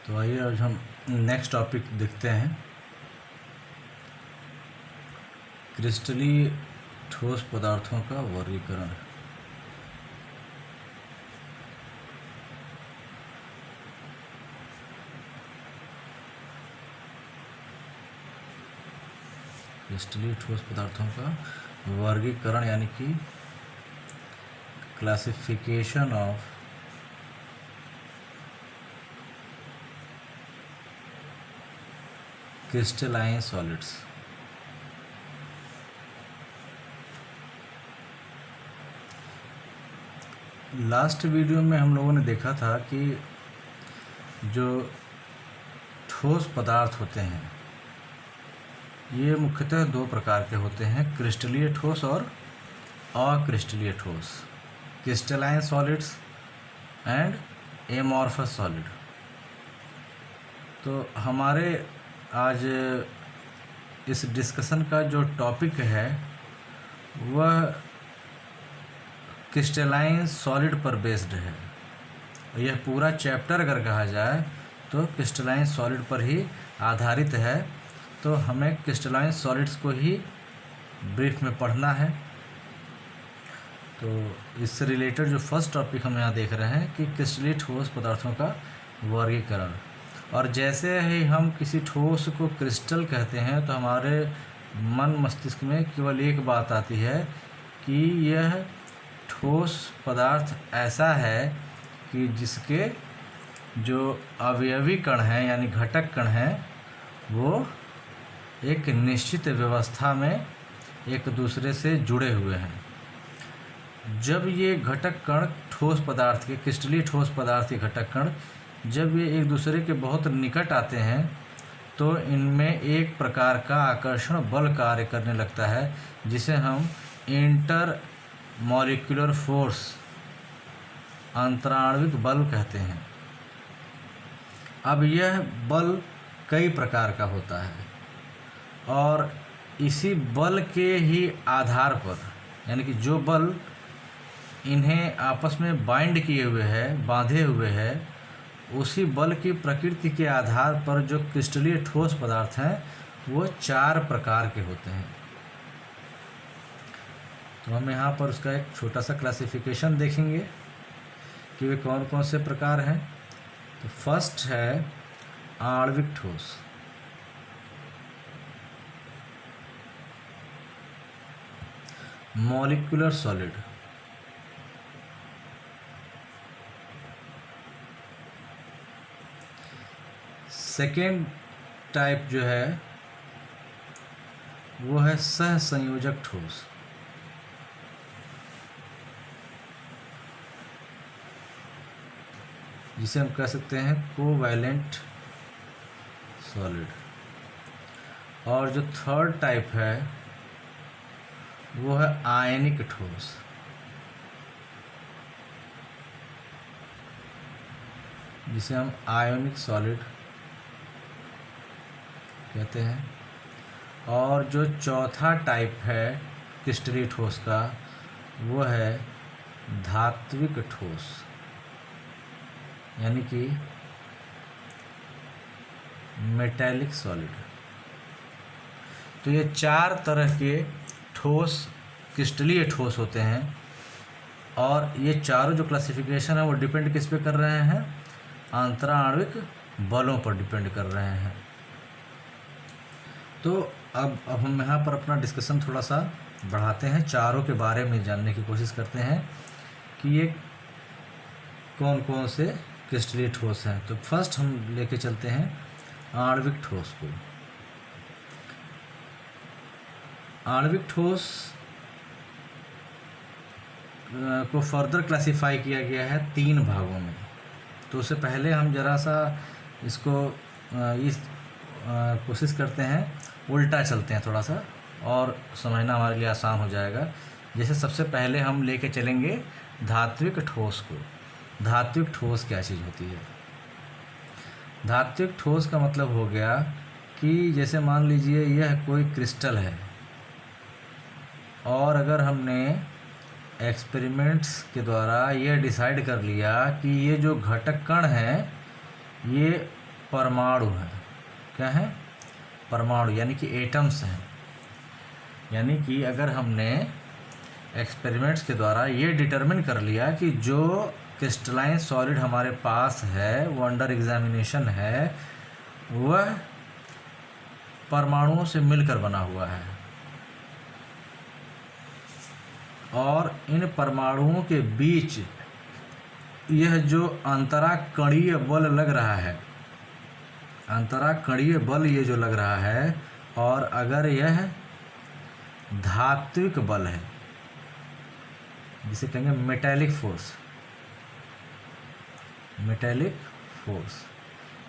तो आइए आज हम नेक्स्ट टॉपिक देखते हैं। क्रिस्टलीय ठोस पदार्थों का वर्गीकरण। क्रिस्टलीय ठोस पदार्थों का वर्गीकरण यानी कि classification of crystalline solids. Last video में हम लोगों ने देखा था कि जो ठोस पदार्थ होते हैं ये मुख्यतः दो प्रकार के होते हैं, क्रिस्टलीय ठोस और अक्रिस्टलीय ठोस, crystalline solids and amorphous solid. तो हमारे आज इस डिस्कशन का जो टॉपिक है वह क्रिस्टलाइन सॉलिड पर बेस्ड है। यह पूरा चैप्टर अगर कहा जाए तो क्रिस्टलाइन सॉलिड पर ही आधारित है। तो हमें क्रिस्टलाइन सॉलिड्स को ही ब्रीफ में पढ़ना है। तो इससे रिलेटेड जो फर्स्ट टॉपिक हम यहाँ देख रहे हैं कि क्रिस्टलीय ठोस पदार्थों का वर्गीकरण। और जैसे ही हम किसी ठोस को क्रिस्टल कहते हैं तो हमारे मन मस्तिष्क में केवल एक बात आती है कि यह ठोस पदार्थ ऐसा है कि जिसके जो अवयवी कण हैं यानी घटक कण हैं वो एक निश्चित व्यवस्था में एक दूसरे से जुड़े हुए हैं। जब ये घटक कण ठोस पदार्थ के क्रिस्टलीय ठोस पदार्थ के घटक कण जब ये एक दूसरे के बहुत निकट आते हैं तो इनमें एक प्रकार का आकर्षण बल कार्य करने लगता है जिसे हम इंटर मॉलिक्यूलर फोर्स अंतराण्विक बल कहते हैं। अब यह बल कई प्रकार का होता है और इसी बल के ही आधार पर यानी कि जो बल इन्हें आपस में बाइंड किए हुए है, बांधे हुए है, उसी बल की प्रकृति के आधार पर जो क्रिस्टलीय ठोस पदार्थ हैं वो चार प्रकार के होते हैं। तो हम यहाँ पर उसका एक छोटा सा क्लासिफिकेशन देखेंगे कि वे कौन कौन से प्रकार हैं। तो फर्स्ट है आणविक ठोस। Molecular solid. सेकेंड टाइप जो है वो है सहसंयोजक ठोस। जिसे हम कह सकते हैं कोवैलेंट सॉलिड। और जो थर्ड टाइप है वो है आयनिक ठोस। जिसे हम आयोनिक सॉलिड कहते हैं। और जो चौथा टाइप है क्रिस्टलीय ठोस का वो है धात्विक ठोस यानी कि मेटैलिक सॉलिड। तो ये चार तरह के ठोस क्रिस्टलीय ठोस होते हैं और ये चारों जो क्लासिफिकेशन है वो डिपेंड किस पे कर रहे हैं, अंतराण्विक बलों पर डिपेंड कर रहे हैं। तो अब हम यहाँ पर अपना डिस्कशन थोड़ा सा बढ़ाते हैं, चारों के बारे में जानने की कोशिश करते हैं कि ये कौन कौन से क्रिस्टलीय ठोस हैं। तो फर्स्ट हम लेके चलते हैं आणविक ठोस को। आणविक ठोस को फर्दर क्लासिफाई किया गया है तीन भागों में। तो उससे पहले हम ज़रा सा इसको इस कोशिश करते हैं, उल्टा चलते हैं थोड़ा सा और समझना हमारे लिए आसान हो जाएगा। जैसे सबसे पहले हम लेके चलेंगे धात्विक ठोस को। धात्विक ठोस क्या चीज़ होती है? धात्विक ठोस का मतलब हो गया कि जैसे मान लीजिए यह कोई क्रिस्टल है और अगर हमने एक्सपेरिमेंट्स के द्वारा यह डिसाइड कर लिया कि ये जो घटक कण हैं ये परमाणु हैं। क्या है? परमाणु, यानी कि एटम्स हैं। यानी कि अगर हमने एक्सपेरिमेंट्स के द्वारा ये डिटरमिन कर लिया कि जो क्रिस्टलाइन सॉलिड हमारे पास है, वो अंडर एग्जामिनेशन है, वह परमाणुओं से मिलकर बना हुआ है, और इन परमाणुओं के बीच यह जो अंतराकणीय बल लग रहा है, अंतराकणीय बल ये जो लग रहा है, और अगर यह धात्विक बल है, जिसे कहेंगे मेटेलिक फोर्स, मेटेलिक फोर्स,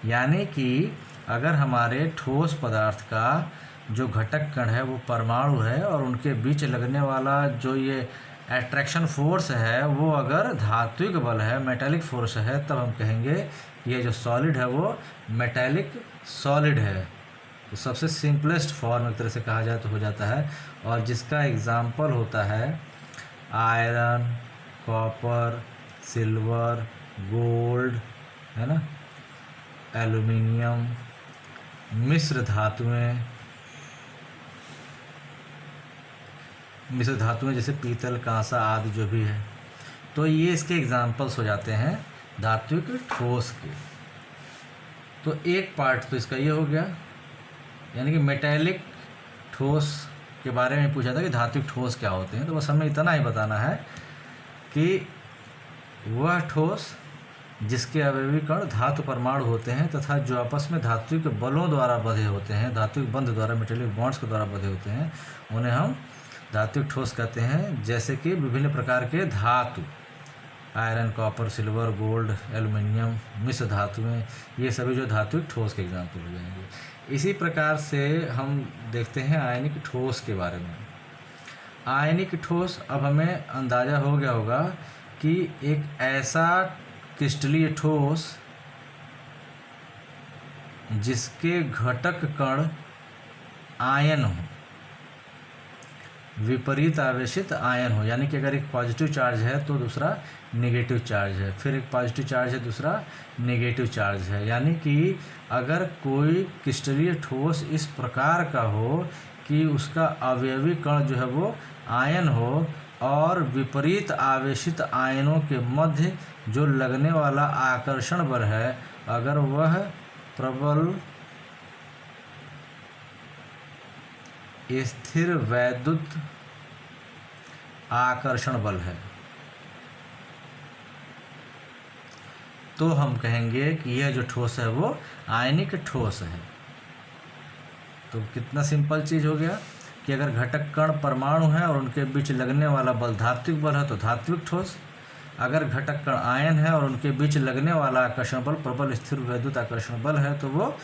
यानी कि अगर हमारे ठोस पदार्थ का जो घटक कण है वो परमाणु है, और उनके बीच लगने वाला जो ये अट्रैक्शन फोर्स है वो अगर धात्विक बल है, मेटेलिक फोर्स है, तब हम कहेंगे ये जो सॉलिड है वो मेटेलिक सॉलिड है। तो सबसे सिंपलेस्ट फॉर्म एक तरह से कहा जाए तो हो जाता है, और जिसका एग्जाम्पल होता है आयरन, कॉपर, सिल्वर, गोल्ड, है ना, एल्युमिनियम, मिश्र धातुएं, जैसे पीतल, कांसा आदि जो भी है, तो ये इसके एग्जाम्पल्स हो जाते हैं धात्विक ठोस के। तो एक पार्ट तो इसका ये हो गया, यानी कि मेटेलिक ठोस के बारे में पूछा था कि धात्विक ठोस क्या होते हैं। तो बस हमें इतना ही बताना है कि वह ठोस जिसके अवयवी कण धातु परमाणु होते हैं तथा जो आपस में धात्विक बलों द्वारा बंधे होते हैं, धात्विक बंध द्वारा, मेटेलिक बॉन्ड्स के द्वारा बंधे होते हैं, उन्हें हम धात्विक ठोस कहते हैं। जैसे कि विभिन्न प्रकार के धातु, iron, copper, silver, gold, aluminium, मिश्र धातुएं, ये सभी जो धात्विक ठोस के एग्जाम्पल हो जाएंगे। इसी प्रकार से हम देखते हैं आयनिक ठोस के बारे में। आयनिक ठोस, अब हमें अंदाज़ा हो गया होगा कि एक ऐसा क्रिस्टलीय ठोस जिसके घटक कण आयन हो, विपरीत आवेशित आयन हो, यानी कि अगर एक पॉजिटिव चार्ज है तो दूसरा नेगेटिव चार्ज है, फिर एक पॉजिटिव चार्ज है दूसरा नेगेटिव चार्ज है। यानी कि अगर कोई क्रिस्टलीय ठोस इस प्रकार का हो कि उसका अवयवी कण जो है वो आयन हो, और विपरीत आवेशित आयनों के मध्य जो लगने वाला आकर्षण बल है, अगर वह प्रबल स्थिर वैद्युत आकर्षण बल है, तो हम कहेंगे कि यह जो ठोस है वो आयनिक ठोस है। तो कितना सिंपल चीज़ हो गया कि अगर घटक कण परमाणु है और उनके बीच लगने वाला बल धात्विक बल है तो धात्विक ठोस, अगर घटक कण आयन है और उनके बीच लगने वाला आकर्षण बल प्रबल स्थिर वैद्युत आकर्षण बल है तो वो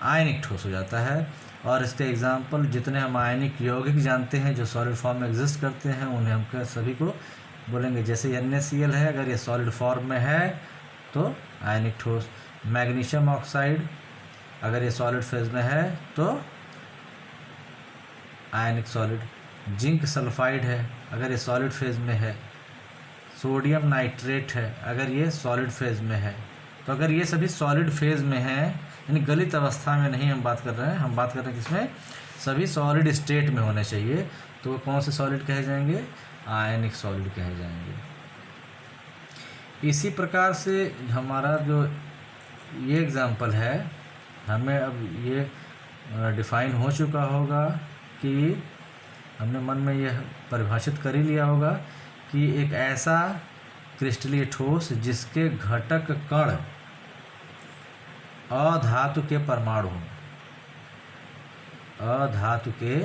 आयनिक ठोस हो जाता है। और इसके एग्जाम्पल जितने हम आयनिक यौगिक जानते हैं जो सॉलिड फॉर्म में एग्जिस्ट करते हैं, उन्हें हम सभी को बोलेंगे। जैसे NaCl है, अगर ये सॉलिड फॉर्म में है तो आयनिक ठोस। मैग्नीशियम ऑक्साइड अगर ये सॉलिड फेज में है तो आयनिक सॉलिड। जिंक सल्फाइड है अगर ये सॉलिड फेज में है। सोडियम नाइट्रेट है अगर ये सॉलिड फेज में है। तो अगर ये सभी सॉलिड फेज में हैं, यानी गलित अवस्था में नहीं हम बात कर रहे हैं, हम बात कर रहे हैं किसमें, सभी सॉलिड स्टेट में होने चाहिए, तो वो कौन से सॉलिड कहे जाएंगे, आयनिक सॉलिड कहे जाएंगे। इसी प्रकार से हमारा जो ये एग्जाम्पल है, हमें अब ये डिफाइन हो चुका होगा कि हमने मन में यह परिभाषित कर ही लिया होगा कि एक ऐसा क्रिस्टलीय ठोस जिसके घटक कण अधातु के परमाणु हों, अधातु के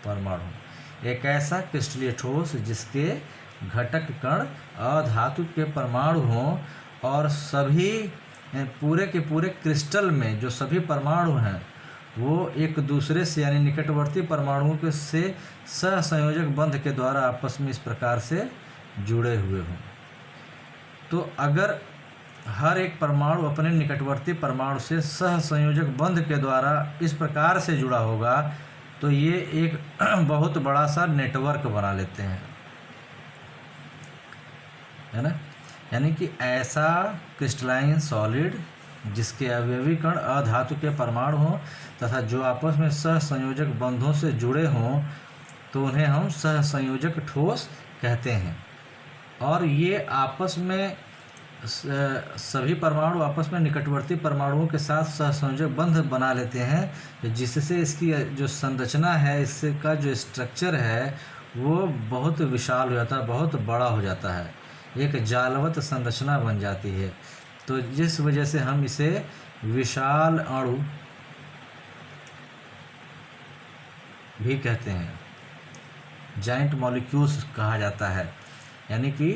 परमाणु। एक ऐसा क्रिस्टलीय ठोस जिसके घटक कण अधातु के परमाणु हों और सभी पूरे के पूरे क्रिस्टल में जो सभी परमाणु हैं वो एक दूसरे से यानी निकटवर्ती परमाणुओं के से सहसंयोजक बंध के द्वारा आपस में इस प्रकार से जुड़े हुए हों। तो अगर हर एक परमाणु अपने निकटवर्ती परमाणु से सहसंयोजक बंध के द्वारा इस प्रकार से जुड़ा होगा तो ये एक बहुत बड़ा सा नेटवर्क बना लेते हैं, है ना। यानी कि ऐसा क्रिस्टलाइन सॉलिड जिसके अवयवी कण अधातु के परमाणु हों तथा जो आपस में सहसंयोजक बंधों से जुड़े हों तो उन्हें हम सहसंयोजक ठोस कहते हैं। और ये आपस में सभी परमाणु आपस में निकटवर्ती परमाणुओं के साथ सहसंयोजक बंध बना लेते हैं, जिससे इसकी जो संरचना है, इसका जो स्ट्रक्चर है वो बहुत विशाल हो जाता है, बहुत बड़ा हो जाता है, एक जालवत संरचना बन जाती है। तो जिस वजह से हम इसे विशाल अणु भी कहते हैं, जाइंट मॉलिक्यूल्स कहा जाता है। यानी कि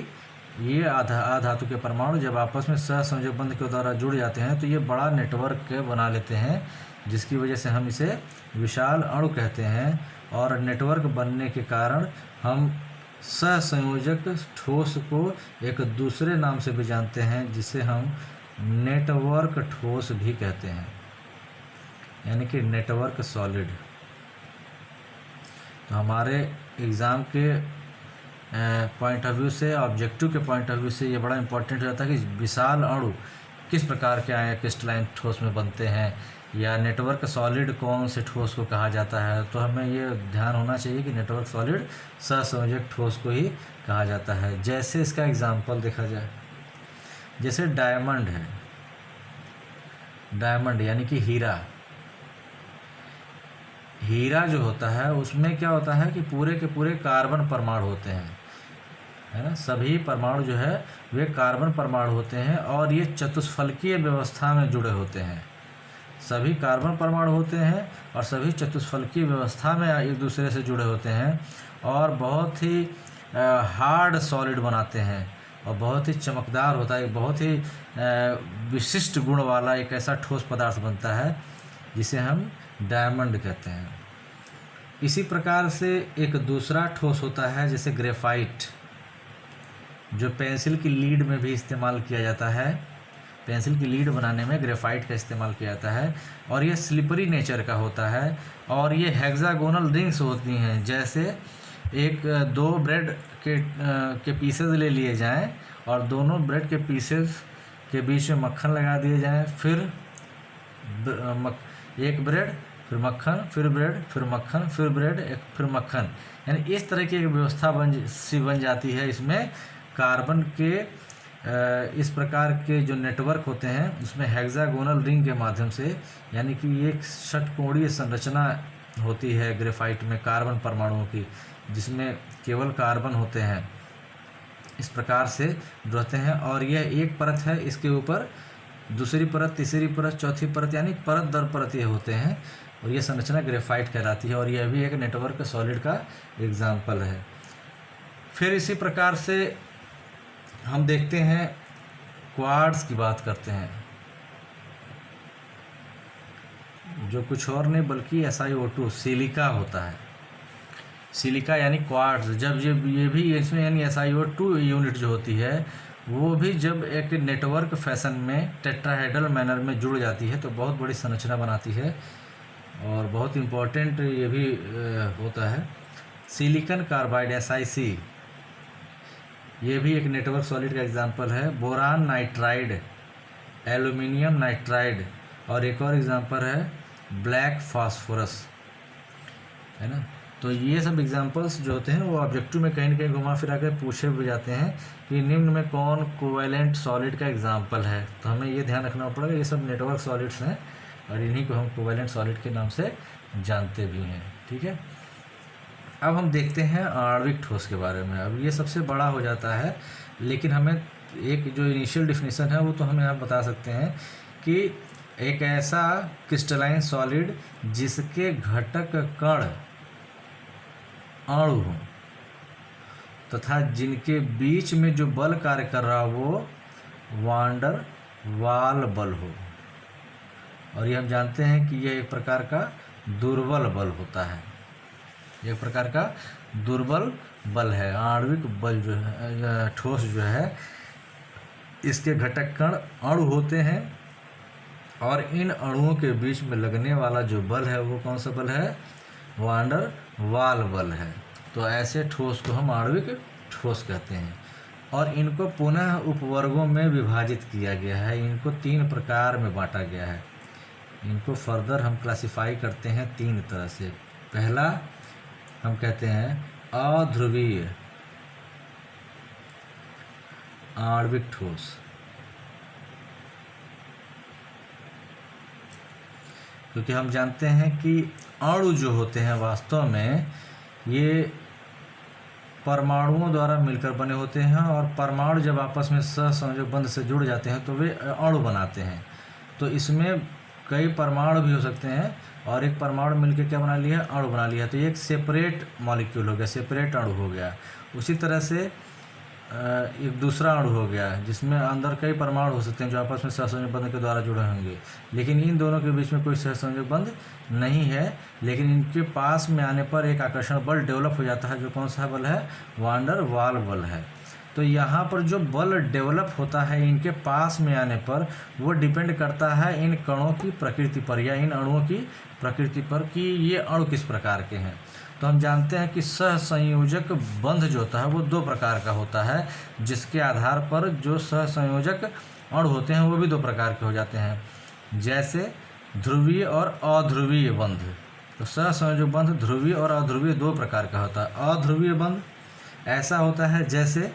ये अधातु के परमाणु जब आपस में सहसंयोजक बंध के द्वारा जुड़ जाते हैं तो ये बड़ा नेटवर्क बना लेते हैं, जिसकी वजह से हम इसे विशाल अणु कहते हैं। और नेटवर्क बनने के कारण हम सहसंयोजक ठोस को एक दूसरे नाम से भी जानते हैं, जिसे हम नेटवर्क ठोस भी कहते हैं, यानी कि नेटवर्क सॉलिड। तो हमारे एग्ज़ाम के पॉइंट ऑफ व्यू से, ऑब्जेक्टिव के पॉइंट ऑफ व्यू से ये बड़ा इंपॉर्टेंट हो जाता है कि विशाल अणु किस प्रकार के आए क्रिस्टलाइन ठोस में बनते हैं, या नेटवर्क सॉलिड कौन से ठोस को कहा जाता है। तो हमें ये ध्यान होना चाहिए कि नेटवर्क सॉलिड सहसंयोजक ठोस को ही कहा जाता है। जैसे इसका एग्जाम्पल देखा जाए, जैसे डायमंड है, डायमंड यानी कि हीरा। हीरा जो होता है उसमें क्या होता है कि पूरे के पूरे कार्बन परमाणु होते हैं, है ना। सभी परमाणु जो है वे कार्बन परमाणु होते हैं और ये चतुष्फलकीय व्यवस्था में जुड़े होते हैं। सभी कार्बन परमाणु होते हैं और सभी चतुष्फलकीय व्यवस्था में एक दूसरे से जुड़े होते हैं और बहुत ही हार्ड सॉलिड बनाते हैं और बहुत ही चमकदार होता है, बहुत ही विशिष्ट गुण वाला एक ऐसा ठोस पदार्थ बनता है जिसे हम डायमंड कहते हैं। इसी प्रकार से एक दूसरा ठोस होता है जैसे ग्रेफाइट, जो पेंसिल की लीड में भी इस्तेमाल किया जाता है। पेंसिल की लीड बनाने में ग्रेफाइट का इस्तेमाल किया जाता है और यह स्लिपरी नेचर का होता है और ये हेक्सागोनल रिंग्स होती हैं। जैसे एक दो ब्रेड के पीसेस ले लिए जाएं और दोनों ब्रेड के पीसेस के बीच में मक्खन लगा दिए जाएं, फिर एक ब्रेड फिर मक्खन, फिर ब्रेड, फिर मक्खन, फिर ब्रेड, एक फिर मक्खन, यानी इस तरह की एक व्यवस्था बन जाती है। इसमें कार्बन के इस प्रकार के जो नेटवर्क होते हैं उसमें हेक्सागोनल रिंग के माध्यम से, यानी कि एक षटकोणीय संरचना होती है ग्रेफाइट में कार्बन परमाणुओं की, जिसमें केवल कार्बन होते हैं। इस प्रकार से रहते हैं और यह एक परत है, इसके ऊपर दूसरी परत, तीसरी परत, चौथी परत, यानी परत दर परत ये होते हैं और ये संरचना ग्रेफाइट कहलाती है और यह भी एक नेटवर्क सॉलिड का एग्जाम्पल है। फिर इसी प्रकार से हम देखते हैं क्वार्ट्ज की बात करते हैं, जो कुछ और नहीं बल्कि SiO2 सिलिका होता है। सिलिका यानी क्वार्ट्ज, जब ये भी इसमें यानी SiO2 यूनिट जो होती है वो भी जब एक नेटवर्क फैशन में टेट्राहेड्रल मैनर में जुड़ जाती है तो बहुत बड़ी संरचना बनाती है और बहुत इम्पोर्टेंट ये भी होता है। सिलिकॉन कार्बाइड SiC, ये भी एक नेटवर्क सॉलिड का एग्जांपल है। बोरान नाइट्राइड, एल्युमिनियम नाइट्राइड और एक और एग्जांपल है ब्लैक फास्फोरस, है ना। तो ये सब एग्जांपल्स जो होते हैं वो ऑब्जेक्टिव में कहीं ना कहीं घुमा फिरा कर पूछे भी जाते हैं कि निम्न में कौन कोवैलेंट सॉलिड का एग्जांपल है। तो हमें ये ध्यान रखना पड़ेगा ये सब नेटवर्क सॉलिड्स हैं और इन्हीं को हम कोवैलेंट सॉलिड के नाम से जानते भी हैं, ठीक है। अब हम देखते हैं आणविक ठोस के बारे में। अब ये सबसे बड़ा हो जाता है, लेकिन हमें एक जो इनिशियल डिफिनीसन है वो तो हम यहाँ बता सकते हैं कि एक ऐसा क्रिस्टलाइन सॉलिड जिसके घटक कण अणु हो तथा जिनके बीच में जो बल कार्य कर रहा हो वो वांडर वाल बल हो। और ये हम जानते हैं कि यह एक प्रकार का दुर्बल बल होता है, एक प्रकार का दुर्बल बल है। आणविक बल जो है, ठोस जो है, इसके घटक कण अणु होते हैं और इन अणुओं के बीच में लगने वाला जो बल है वो कौन सा बल है? वांडर वाल बल है। तो ऐसे ठोस को हम आणविक ठोस कहते हैं। और इनको पुनः उपवर्गों में विभाजित किया गया है। इनको 3 प्रकार में बांटा गया है। इनको फर्दर हम क्लासिफाई करते हैं 3 तरह से। पहला हम कहते हैं अध्रुवीय आणविक ठोस। क्योंकि हम जानते हैं कि अणु जो होते हैं वास्तव में ये परमाणुओं द्वारा मिलकर बने होते हैं, और परमाणु जब आपस में सहसंयोजक बंध से जुड़ जाते हैं तो वे अणु बनाते हैं। तो इसमें कई परमाणु भी हो सकते हैं, और एक परमाणु मिलकर क्या बना लिया, अणु बना लिया, तो ये एक सेपरेट मॉलिक्यूल हो गया, सेपरेट अणु हो गया। उसी तरह से एक दूसरा अणु हो गया जिसमें अंदर कई परमाणु हो सकते हैं जो आपस में सहसंयोजक बंध के द्वारा जुड़े होंगे, लेकिन इन दोनों के बीच में कोई सहसंयोजक बंध नहीं है, लेकिन इनके पास में आने पर एक आकर्षण बल डेवलप हो जाता है। जो कौन सा बल है, वान डर वाल बल है। तो यहाँ पर जो बल डेवलप होता है इनके पास में आने पर, वो डिपेंड करता है इन कणों की प्रकृति पर या इन अणुओं की प्रकृति पर कि ये अणु किस प्रकार के हैं। तो हम जानते हैं कि सहसंयोजक बंध जो होता है वो 2 प्रकार का होता है, जिसके आधार पर जो सहसंयोजक अणु होते हैं वो भी 2 प्रकार के हो जाते हैं, जैसे ध्रुवीय और अध्रुवीय बंध। तो सहसंयोजक बंध ध्रुवीय और अध्रुवीय 2 प्रकार का होता है। अध्रुवीय बंध ऐसा होता है जैसे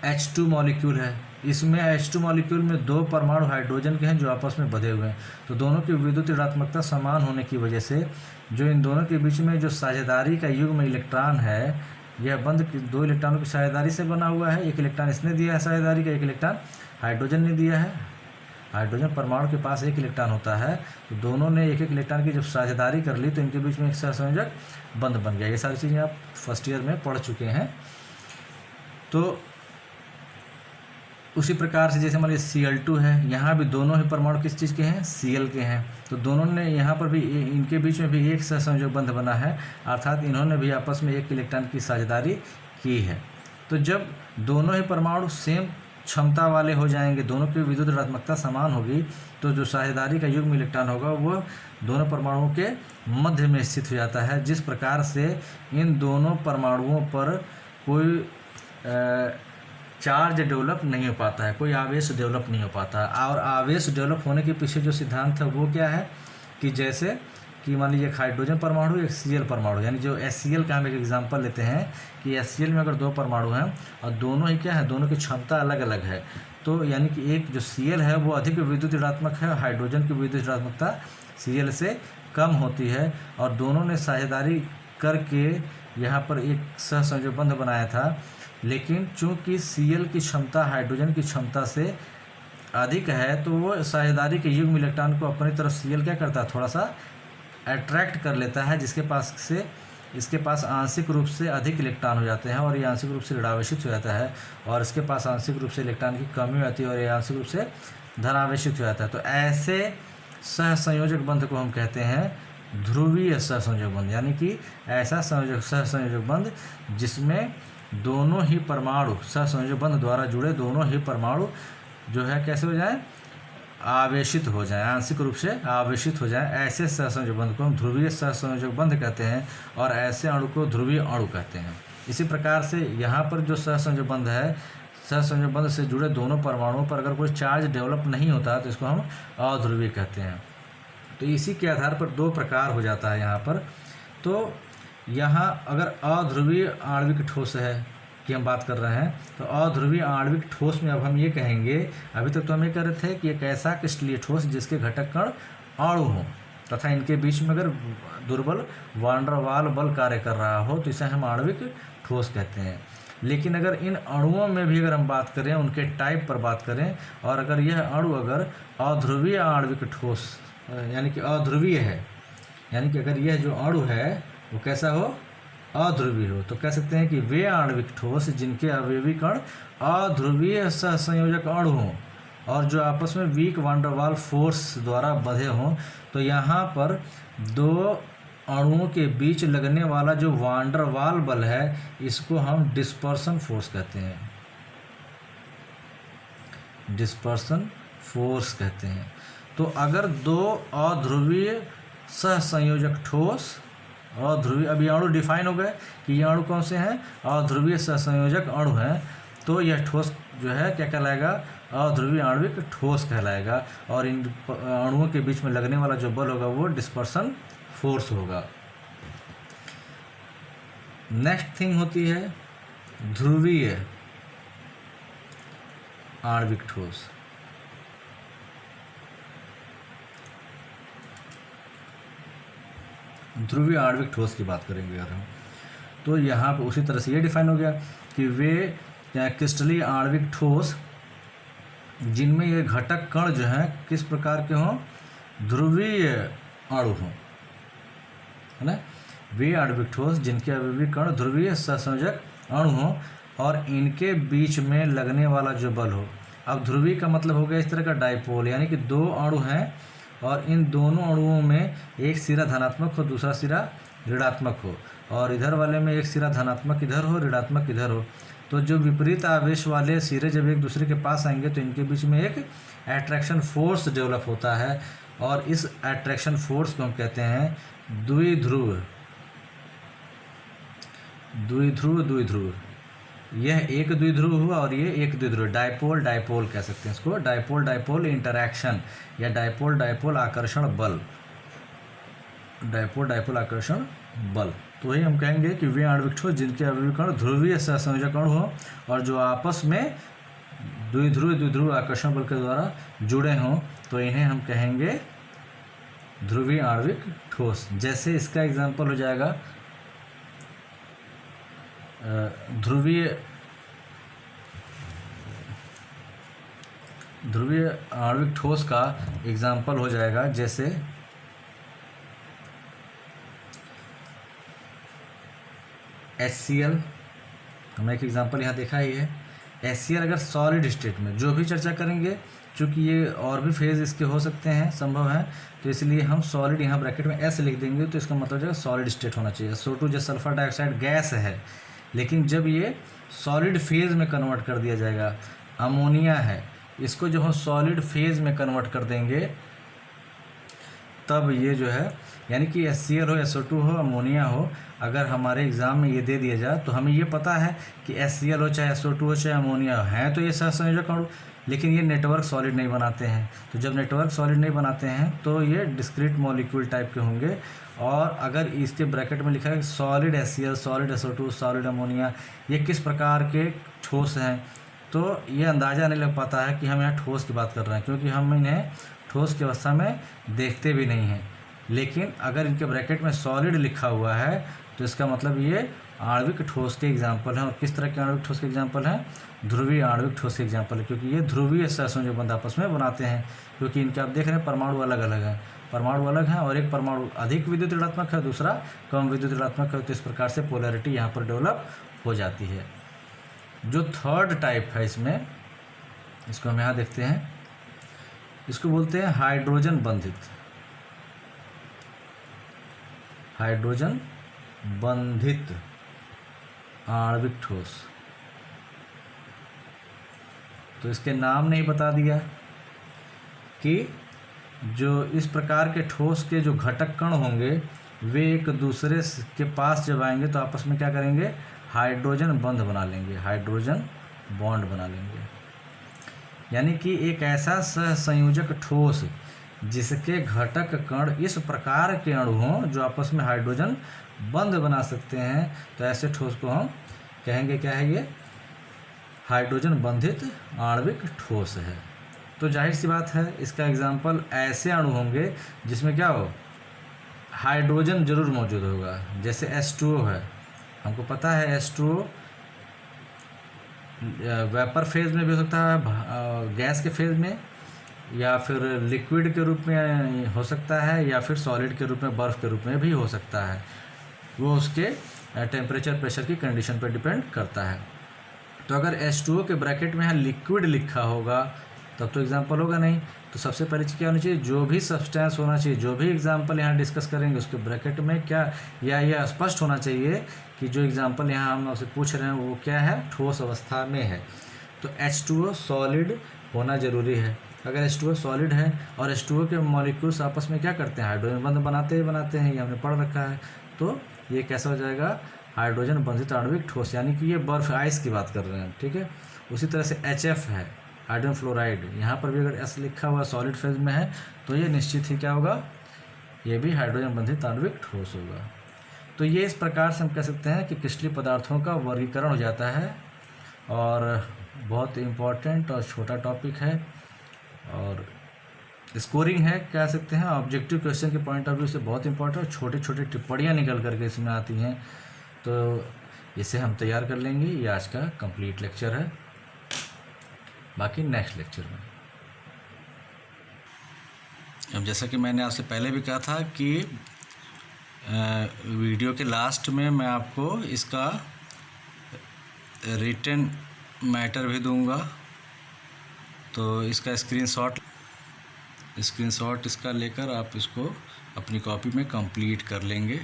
H2 मॉलिक्यूल है, इसमें H2 मॉलिक्यूल में 2 परमाणु हाइड्रोजन के हैं जो आपस में बंधे हुए हैं। तो दोनों की विद्युत ऋणात्मकता समान होने की वजह से जो इन दोनों के बीच में जो साझेदारी का युग्म इलेक्ट्रॉन है, यह बंध 2 इलेक्ट्रॉनों की साझेदारी से बना हुआ है। एक इलेक्ट्रॉन इसने दिया है साझेदारी का, एक इलेक्ट्रॉन हाइड्रोजन ने दिया है। हाइड्रोजन परमाणु के पास 1 इलेक्ट्रॉन होता है, तो दोनों ने 1-1 इलेक्ट्रॉन की जब साझेदारी कर ली तो इनके बीच में एक सहसंयोजक बंध बन गया। ये सारी चीज़ें आप फर्स्ट ईयर में पढ़ चुके हैं। तो उसी प्रकार से जैसे मान लीजिए Cl2 है, यहाँ भी दोनों ही परमाणु किस चीज़ के हैं, Cl के हैं। तो दोनों ने यहाँ पर भी इनके बीच में भी एक सहसंयोजक बंध बना है, अर्थात इन्होंने भी आपस में 1 इलेक्ट्रॉन की साझेदारी की है। तो जब दोनों ही परमाणु सेम क्षमता वाले हो जाएंगे, दोनों की विद्युत ऋणात्मकता समान होगी, तो जो साझेदारी का युग्म इलेक्ट्रॉन होगा वो दोनों परमाणुओं के मध्य में स्थित हो जाता है। जिस प्रकार से इन दोनों परमाणुओं पर कोई चार्ज डेवलप नहीं हो पाता है, कोई आवेश डेवलप नहीं हो पाता। और आवेश डेवलप होने के पीछे जो सिद्धांत है वो क्या है कि जैसे कि मान लीजिए एक हाइड्रोजन परमाणु, एक Cl परमाणु, यानी जो HCl का हम एक एग्जांपल लेते हैं कि HCl में अगर 2 परमाणु हैं और दोनों ही क्या है, दोनों की क्षमता अलग अलग है, तो यानी कि एक जो Cl है वो अधिक विद्युत ऋणात्मक है, हाइड्रोजन की विद्युत ऋणात्मकता Cl से कम होती है, और दोनों ने साझेदारी करके यहाँ पर एक सहसंयोजक बंध बनाया था। लेकिन चूंकि Cl की क्षमता हाइड्रोजन की क्षमता से अधिक है, तो वो साझेदारी के युग्म इलेक्ट्रॉन को अपनी तरफ Cl क्या करता है, थोड़ा सा अट्रैक्ट कर लेता है, जिसके पास से इसके पास आंशिक रूप से अधिक इलेक्ट्रॉन हो जाते हैं और ये आंशिक रूप से ऋणावेशित हो जाता है, और इसके पास आंशिक रूप से इलेक्ट्रॉन की कमी हो जाती है और ये आंशिक रूप से धनावेशित हो जाता है। तो ऐसे सहसंयोजक बंध को हम कहते हैं ध्रुवीय सहसंयोजक बंध, यानी कि ऐसा सहसंयोजक बंध जिसमें दोनों ही परमाणु सहसंयोजक बंध द्वारा जुड़े दोनों ही परमाणु जो है कैसे हो जाए, आवेशित हो जाए, आंशिक रूप से आवेशित हो जाए। ऐसे सहसंयोजक बंध को हम ध्रुवीय सहसंयोजक बंध कहते हैं, और ऐसे अणु को ध्रुवीय अणु कहते हैं। इसी प्रकार से यहाँ पर जो सहसंयोजक बंध है, सहसंयोजक बंध से जुड़े दोनों परमाणुओं पर अगर कोई चार्ज डेवलप नहीं होता तो इसको हम अध्रुवीय कहते हैं। तो इसी के आधार पर 2 प्रकार हो जाता है यहाँ पर। तो यहाँ अगर अध्रुवीय आणविक ठोस है की हम बात कर रहे हैं, तो अध्रुवीय आणविक ठोस में अब हम ये कहेंगे, अभी तक तो हम ये कह रहे थे कि एक ऐसा क्रिस्टलीय ठोस जिसके घटक कण अणु हों तथा इनके बीच में अगर दुर्बल वान डर वाल बल कार्य कर रहा हो तो इसे हम आणविक ठोस कहते हैं। लेकिन अगर इन अणुओं में भी अगर हम बात करें, उनके टाइप पर बात करें, और अगर यह अणु अगर अध्रुवीय आणविक ठोस यानी कि अध्रुवीय है, यानी कि अगर यह जो अणु है वो कैसा हो, अध्रुवीय हो, तो कह सकते हैं कि वे आणविक ठोस जिनके अवयवी कण अध्रुवीय सहसंयोजक अणु हों और जो आपस में वीक वान डर वाल फोर्स द्वारा बंधे हों। तो यहाँ पर 2 अणुओं के बीच लगने वाला जो वान डर वाल बल है, इसको हम डिस्पर्सन फोर्स कहते हैं, डिस्पर्सन फोर्स कहते हैं। तो अगर 2 अध्रुवीय सहसंयोजक ठोस, अध्रुवीय, अभी अणु डिफाइन हो गए कि ये अणु कौन से हैं, अध्रुवीय सहसंयोजक अणु हैं। तो यह ठोस जो है क्या कहलाएगा, अध्रुवीय आणविक ठोस कहलाएगा। और इन अणुओं के बीच में लगने वाला जो बल होगा वो डिस्पर्सन फोर्स होगा। नेक्स्ट थिंग होती है ध्रुवीय आणविक ठोस। ध्रुवीय आणविक ठोस की बात करेंगे अगर हम, तो यहाँ पे उसी तरह से ये डिफाइन हो गया कि वे क्रिस्टलीय आणविक ठोस जिनमें ये घटक कण जो हैं किस प्रकार के हों, ध्रुवीय अणु हों, है ना। वे आणविक ठोस जिनके अवयवी कण ध्रुवीय सहसंयोजक अणु हों और इनके बीच में लगने वाला जो बल हो। अब ध्रुवीय का मतलब हो गया इस तरह का डाइपोल, यानी कि दो अणु हैं और इन दोनों अणुओं में एक सिरा धनात्मक हो, दूसरा सिरा ऋणात्मक हो, और इधर वाले में एक सिरा धनात्मक इधर हो, ऋणात्मक इधर हो। तो जो विपरीत आवेश वाले सिरे जब एक दूसरे के पास आएंगे तो इनके बीच में एक अट्रैक्शन फोर्स डेवलप होता है, और इस अट्रैक्शन फोर्स को हम कहते हैं द्विध्रुव। द्विध्रुव यह एक द्विध्रुव हुआ और ये एक द्विध्रुव, डाइपोल डाइपोल कह सकते हैं इसको, डाइपोल डाइपोल इंटरैक्शन या डाइपोल डाइपोल आकर्षण बल, डाइपोल डाइपोल आकर्षण बल। तो वही हम कहेंगे कि वे आणविक ठोस जिनके अवयवी कण ध्रुवीय सहसंयोजक अणु हों और जो आपस में द्विध्रुव आकर्षण बल के द्वारा जुड़े हों, तो इन्हें हम कहेंगे ध्रुवीय आणविक ठोस। जैसे इसका एग्जाम्पल हो जाएगा ध्रुवीय आणविक ठोस का एग्जाम्पल हो जाएगा जैसे HCl। हमने एक एग्जाम्पल यहाँ देखा ही है। HCl अगर सॉलिड स्टेट में, जो भी चर्चा करेंगे चूँकि ये और भी फेज इसके हो सकते हैं, संभव है, तो इसलिए हम सॉलिड यहाँ ब्रैकेट में S लिख देंगे, तो इसका मतलब जो सॉलिड स्टेट होना चाहिए। SO2 जो सल्फर डाइऑक्साइड गैस है, लेकिन जब ये सॉलिड फेज में कन्वर्ट कर दिया जाएगा, अमोनिया है, इसको जब हम सॉलिड फेज में कन्वर्ट कर देंगे तब ये जो है, यानी कि HCl हो, SO2 हो, अमोनिया हो, अगर हमारे एग्ज़ाम में ये दे दिया जाए तो हमें ये पता है कि HCl हो चाहे SO2 हो चाहे अमोनिया हो, हैं तो ये सहसंयोजक अणु, लेकिन ये नेटवर्क सॉलिड नहीं बनाते हैं। तो जब नेटवर्क सॉलिड नहीं बनाते हैं तो ये डिस्क्रीट मॉलिक्यूल टाइप के होंगे। और अगर इसके ब्रैकेट में लिखा है solid HCl, solid SO2, solid ammonia, ये किस प्रकार के ठोस हैं, तो ये अंदाज़ा नहीं लग पाता है कि हम यहाँ ठोस की बात कर रहे हैं, क्योंकि हम इन्हें ठोस की अवस्था में देखते भी नहीं हैं। लेकिन अगर इनके ब्रैकेट में सॉलिड लिखा हुआ है तो इसका मतलब ये आणविक ठोस के एग्जाम्पल हैं। और किस तरह के आणविक ठोस के एग्जाम्पल हैं, ध्रुवीय आणविक ठोस के एग्जाम्पल है, क्योंकि ये ध्रुवीय सहसंयोजक बंध आपस में बनाते हैं। क्योंकि इनके आप देख रहे हैं परमाणु अलग अलग हैं, परमाणु अलग हैं और एक परमाणु अधिक विद्युत ऋणात्मक है, दूसरा कम विद्युत ऋणात्मक है। तो इस प्रकार से पोलैरिटी यहाँ पर डेवलप हो जाती है। जो थर्ड टाइप है इसमें, इसको हम यहाँ देखते हैं, इसको बोलते हैं हाइड्रोजन बंधित। हाइड्रोजन बंधित आणविक ठोस। तो इसके नाम ने ही बता दिया कि जो इस प्रकार के ठोस के जो घटक कण होंगे वे एक दूसरे के पास जब आएंगे तो आपस में क्या करेंगे, हाइड्रोजन बंध बना लेंगे, हाइड्रोजन बॉन्ड बना लेंगे। यानी कि एक ऐसा सहसंयोजक ठोस जिसके घटक कण इस प्रकार के अणु हों जो आपस में हाइड्रोजन बंध बना सकते हैं, तो ऐसे ठोस को हम कहेंगे क्या है, ये हाइड्रोजन बंधित आणविक ठोस है। तो जाहिर सी बात है इसका एग्जाम्पल ऐसे अणु होंगे जिसमें क्या हो, हाइड्रोजन जरूर मौजूद होगा। जैसे H2O है, हमको पता है H2O वेपर फेज में भी हो सकता है, गैस के फेज में, या फिर लिक्विड के रूप में हो सकता है, या फिर सॉलिड के रूप में, बर्फ़ के रूप में भी हो सकता है। वो उसके टेम्परेचर प्रेशर की कंडीशन पर डिपेंड करता है। तो अगर H2O के ब्रैकेट में यहाँ लिक्विड लिखा होगा तब तो एग्जाम्पल होगा नहीं। तो सबसे पहले चीज़ क्या होनी चाहिए, जो भी सब्सटेंस होना चाहिए, जो भी एग्जाम्पल यहाँ डिस्कस करेंगे उसके ब्रैकेट में क्या, या यह स्पष्ट होना चाहिए कि जो एग्जाम्पल यहाँ हम आपसे पूछ रहे हैं वो क्या है, ठोस अवस्था में है। तो H2O सॉलिड होना ज़रूरी है। अगर H2O सॉलिड है और H2O के मॉलिक्यूल्स आपस में क्या करते हैं, हाइड्रोजन बंध बनाते हैं, ये हमने पढ़ रखा है। तो ये कैसा हो जाएगा, हाइड्रोजन बंधित आणविक ठोस, यानी कि ये बर्फ आइस की बात कर रहे हैं, ठीक है। उसी तरह से HF है, हाइड्रोजन फ्लोराइड, यहाँ पर भी अगर S लिखा हुआ सॉलिड फेज में है तो ये निश्चित ही क्या होगा, ये भी हाइड्रोजन बंधित आणविक ठोस होगा। तो ये इस प्रकार से हम कह सकते हैं कि क्रिस्टलीय पदार्थों का वर्गीकरण हो जाता है, और बहुत इम्पॉर्टेंट और छोटा टॉपिक है, और स्कोरिंग है कह सकते हैं, ऑब्जेक्टिव क्वेश्चन के पॉइंट ऑफ व्यू से बहुत इंपॉर्टेंट, और छोटी छोटी टिप्पणियाँ निकल करके इसमें आती हैं, तो इसे हम तैयार कर लेंगे। ये आज का कंप्लीट लेक्चर है, बाकी नेक्स्ट लेक्चर में। अब जैसा कि मैंने आपसे पहले भी कहा था कि वीडियो के लास्ट में मैं आपको इसका रिटन मैटर भी दूंगा, तो इसका स्क्रीनशॉट इसका लेकर आप इसको अपनी कॉपी में कंप्लीट कर लेंगे।